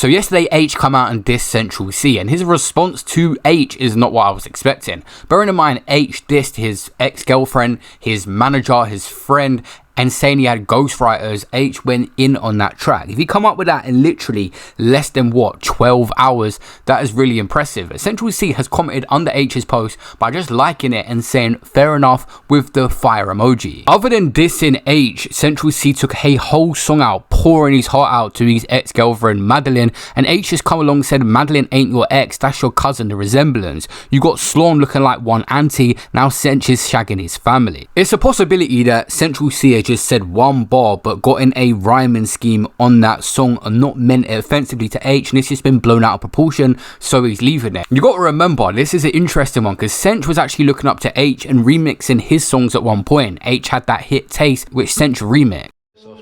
So yesterday, Aitch come out and dissed Central C, and his response to Aitch is not what I was expecting. Bearing in mind, Aitch dissed his ex-girlfriend, his manager, his friend, and saying he had ghostwriters. Aitch went in on that track. If you come up with that in literally less than 12 hours, that is really impressive. Central C has commented under Aitch's post by just liking it and saying fair enough with the fire emoji. Other than dissing Aitch, Central C took a whole song out, pouring his heart out to his ex-girlfriend Madeline, and Aitch has come along and said, Madeline ain't your ex, that's your cousin. The resemblance, you got Sloan looking like one auntie, now Centch is shagging his family. It's a possibility that Central C just said one bar but got in a rhyming scheme on that song and not meant it offensively to Aitch, and it's just been blown out of proportion, so he's leaving it. You got to remember, this is an interesting one because Centch was actually looking up to Aitch and remixing his songs at one point. Aitch had that hit Taste, which Centch remixed.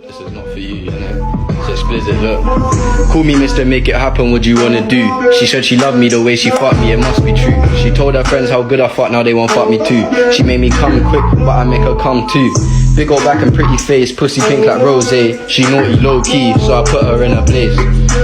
This is not for you, innit? So explicit, look. Call me Mr. Make It Happen, what do you wanna do? She said she loved me the way she fucked me, it must be true. She told her friends how good I fuck, now they won't fuck me too. She made me come quick, but I make her come too. Big old back and pretty face, pussy pink like rosé. She naughty low key, so I put her in her place.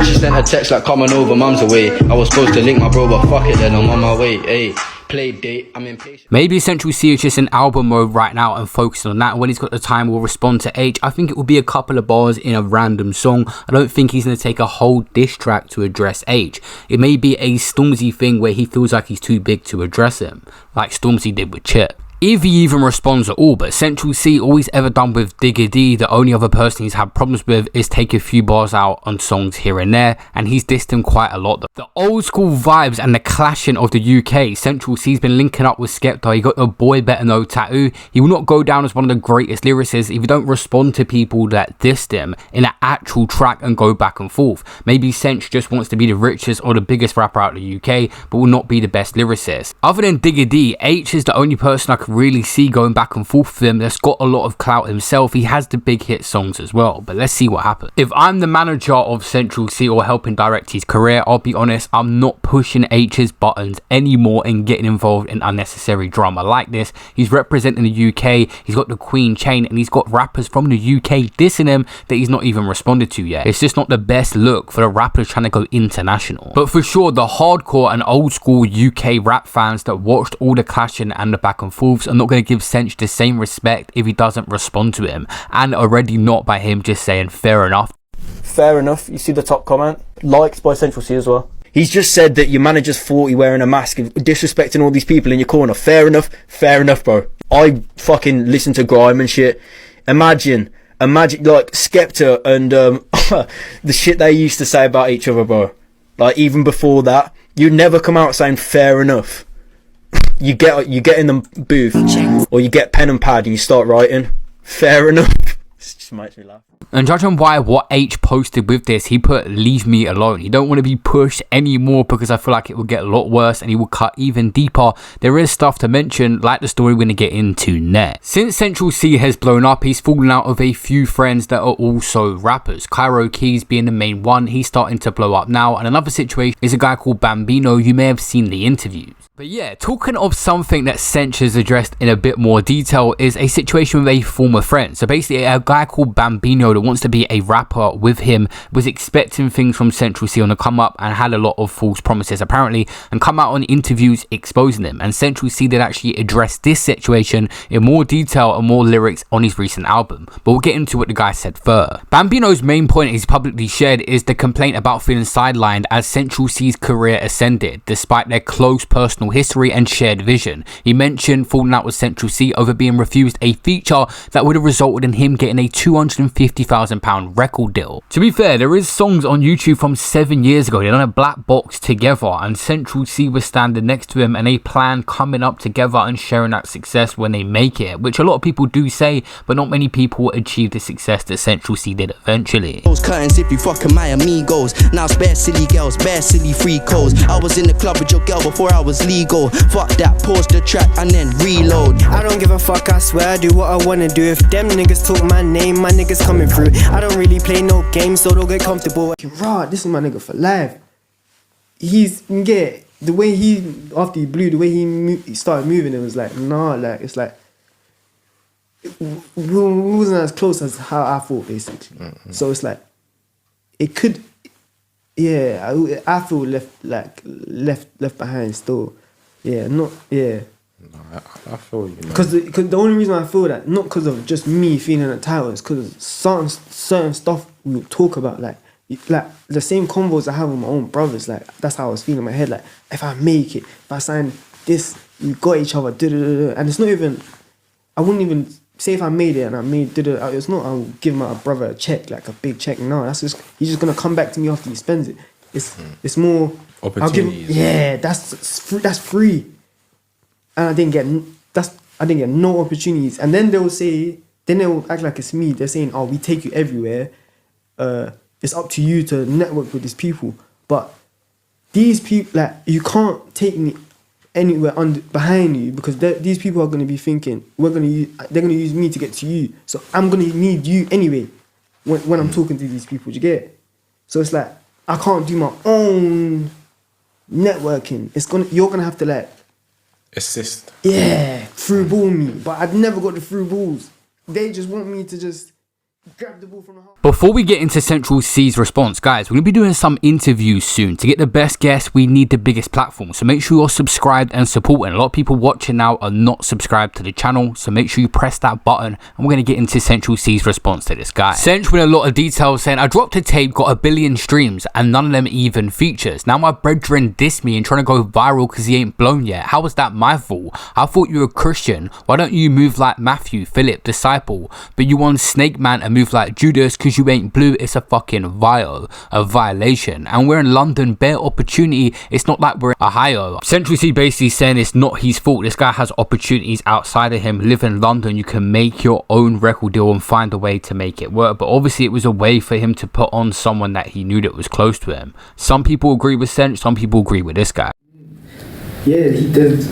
She sent a text like coming over, mum's away. I was supposed to link my bro, but fuck it then, I'm on my way, ayy. Play date, I'm impatient. Maybe Central C is just in album mode right now and focusing on that. When he's got the time, we'll respond to Aitch. I think it will be a couple of bars in a random song. I don't think he's going to take a whole diss track to address Aitch. It may be a Stormzy thing where he feels like he's too big to address him, like Stormzy did with Chip. If he even responds at all, but Central C, all he's ever done with Digga D, the only other person he's had problems with, is take a few bars out on songs here and there, and he's dissed him quite a lot. The old school vibes and the clashing of the UK, Central C's been linking up with Skepta. He got the Boy Better Know tattoo. He will not go down as one of the greatest lyricists if you don't respond to people that dissed him in an actual track and go back and forth. Maybe Centch just wants to be the richest or the biggest rapper out of the UK, but will not be the best lyricist. Other than Digga D, Aitch is the only person I can really see going back and forth with him that's got a lot of clout himself. He has the big hit songs as well, but let's see what happens. If I'm the manager of Central C or helping direct his career, I'll be honest, I'm not pushing Aitch's buttons anymore and getting involved in unnecessary drama like this. He's representing the UK, he's got the Queen chain, and he's got rappers from the UK dissing him that he's not even responded to yet. It's just not the best look for the rappers trying to go international. But for sure, the hardcore and old school UK rap fans that watched all the clashing and the back and forths are not going to give Centch the same respect if he doesn't respond to him, and already not by him just saying fair enough. Fair enough. You see the top comment? Liked by Central C as well. He's just said that your manager's 40 wearing a mask, disrespecting all these people in your corner. Fair enough, bro. I fucking listen to grime and shit. Imagine like Skepta and the shit they used to say about each other, bro. Like even before that, you'd never come out saying fair enough. You get in the booth or you get pen and pad and you start writing fair enough. It just makes me laugh. And judging by what Aitch posted with this, he put leave me alone. He don't want to be pushed anymore because I feel like it will get a lot worse and he will cut even deeper. There is stuff to mention like the story we're going to get into next. Since Central C has blown up, he's fallen out of a few friends that are also rappers. Cairo Keys being the main one, he's starting to blow up now. And another situation is a guy called Bambino. You may have seen the interviews. But yeah, talking of something that Centch has addressed in a bit more detail is a situation with a former friend. So basically a guy called Bambino that wants to be a rapper with him was expecting things from Central C on the come up and had a lot of false promises apparently and come out on interviews exposing them. And Central C did actually address this situation in more detail and more lyrics on his recent album. But we'll get into what the guy said first. Bambino's main point he's publicly shared is the complaint about feeling sidelined as Central C's career ascended despite their close personal history and shared vision. He mentioned falling out with Central C over being refused a feature that would have resulted in him getting a £250,000 record deal. To be fair, there is songs on YouTube from 7 years ago. They done a black box together and Central C was standing next to him and they plan coming up together and sharing that success when they make it, which a lot of people do say, but not many people achieve the success that Central C did eventually. Those curtains if you fucking my amigos. Now it's bare silly girls, bare silly free codes. I was in the club with your girl before I was legal. Fuck that, pause the track and then reload. I don't give a fuck, I swear I do what I wanna do. If them niggas talk my name, my niggas coming through. I don't really play no games, so don't get comfortable. Raw, this is my nigga for life. He's, the way he, after he blew, the way he started moving, it was like, nah, like, it's like, we wasn't as close as how I thought, basically. So it's like, it could, yeah, I feel left behind still. Yeah, not yeah. No, I feel you, man. Because the only reason I feel that, not because of just me feeling entitled, is because certain stuff we talk about, like the same convos I have with my own brothers. Like that's how I was feeling in my head. Like if I make it, if I sign this, we got each other. And it's not even. I wouldn't even say if I made it and I made. It's not. I'll give my brother a check, like a big check. No, that's just he's just gonna come back to me after he spends it. It's more opportunities. That's free. And I didn't get no opportunities. And then they'll act like it's me. They're saying, "Oh, we take you everywhere. It's up to you to network with these people." But these people, like, you can't take me anywhere behind you, because these people are going to be thinking they're going to use me to get to you. So I'm going to need you anyway when I'm talking to these people. Do you get it? So it's like I can't do my own networking. You're gonna have to like assist. Yeah, through ball me. But I've never got the through balls. They just want me to just grab the ball from the half. Before we get into Central C's response, guys, we're going to be doing some interviews soon. To get the best guests, we need the biggest platform. So make sure you're subscribed and supporting. A lot of people watching now are not subscribed to the channel. So make sure you press that button. And we're going to get into Central C's response to this guy. Central with a lot of details saying, I dropped a tape, got 1 billion streams, and none of them even features. Now my brethren diss me and trying to go viral because he ain't blown yet. How was that my fault? I thought you were a Christian. Why don't you move like Matthew, Philip, disciple? But you want Snake Man and move like Judas because you ain't blue. It's a fucking violation. And we're in London, bare opportunity. It's not like we're in Ohio. Central C basically saying it's not his fault. This guy has opportunities outside of him. Live in London, you can make your own record deal and find a way to make it work. But obviously it was a way for him to put on someone that he knew that was close to him. Some people agree with Central, some people agree with this guy. Yeah, he does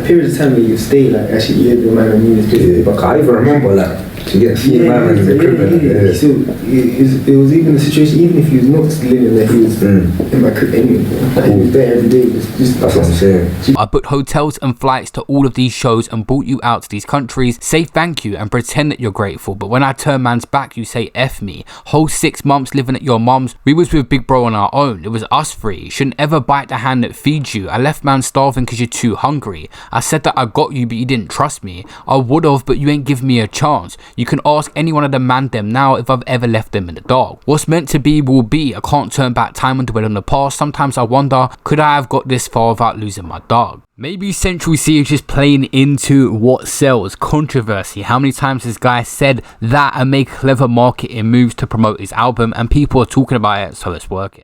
periods of time where you stay, like, actually live the man and mean this. But I even remember that. To get man in the crib. So it was even the situation, even if he was not living there, he was in my crib anyway. Like, he was there every day. That's what I'm saying. I booked hotels and flights to all of these shows and brought you out to these countries. Say thank you and pretend that you're grateful. But when I turn man's back, you say F me. Whole 6 months living at your mum's. We was with Big Bro on our own. It was us three. Shouldn't ever bite the hand that feeds you. I left man starving because you're too hungry. I said that I got you, but you didn't trust me. I would've, but you ain't give me a chance. You can ask any one of them man them now if I've ever left them in the dark. What's meant to be will be. I can't turn back time and dwell on the past. Sometimes I wonder, could I have got this far without losing my dog? Maybe Central C is just playing into what sells. Controversy. How many times this guy said that and make clever marketing moves to promote his album, and people are talking about it, so it's working.